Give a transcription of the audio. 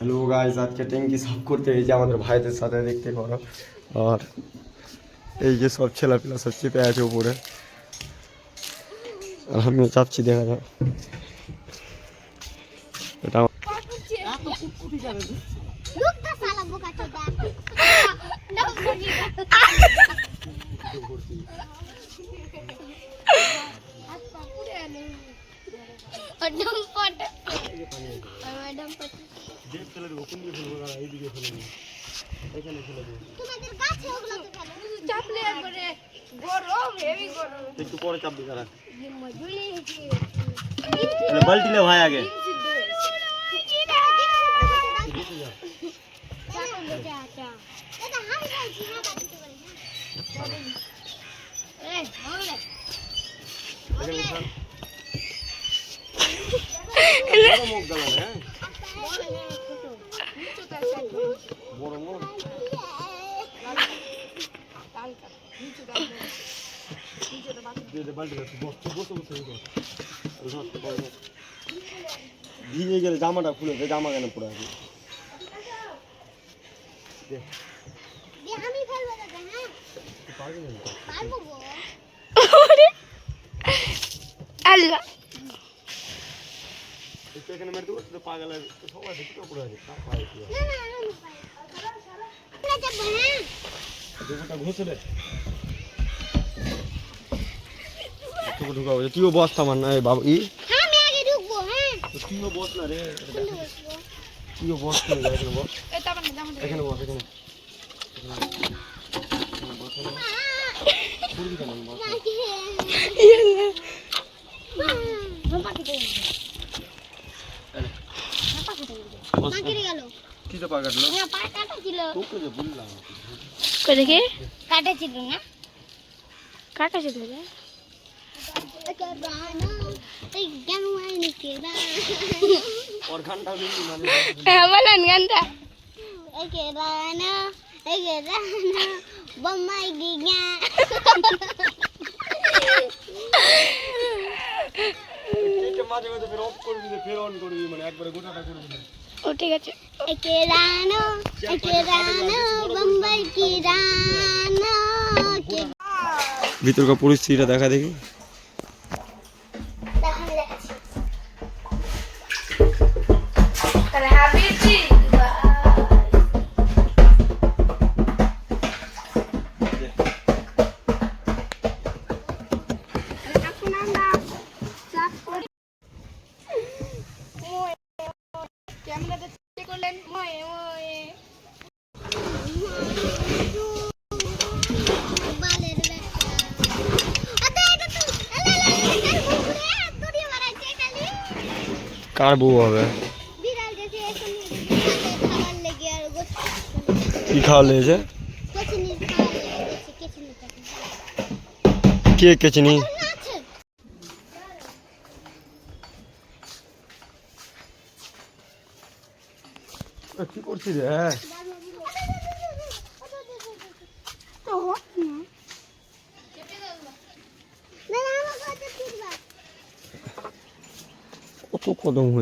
Hello guys, आज के टैंकी साफ करते এই যে আমাদের ভাইদের সাথে দেখতে পারো। আর এই যে সব ছেলেপিলা সব চেপে আছে উপরে, আর আমিও চাপছি। দেখা যাক এটা একটু পরে চাপবি তারা। বালতি লে ভাই আগে। ভিজে গেলে জামাটা খুলে দে, জামা কেন পরে আছে? আল্লাহ এখানে মেরে দেবো, তো পাগল আছে সবাই দেখতে পড়ে আছে। ঘুষে দে, ঢুকাবো। তুইও বস আমার না বাবু। তুইও বস না রে, তুইও বস। এখানে বস, এখানে বস, এখানে কি তো পা কাটলো? তোকে যে বললাম কাটা ছিল না, কাটা ছিল না। और घंटा भी नहीं माने। বলেন গানটা। মাঝে মাঝে ফের অফ করবি, ফের অন করবি, মানে একবারে গোটাটা করবি না। ও ঠিক আছে। ভিতরকার পরিস্থিতিটা দেখা দেখি। কার বউ হবে? কি খাওয়া লেগেছে? কে কেচিনি? কি করছিস রে? কত কদম হয়ে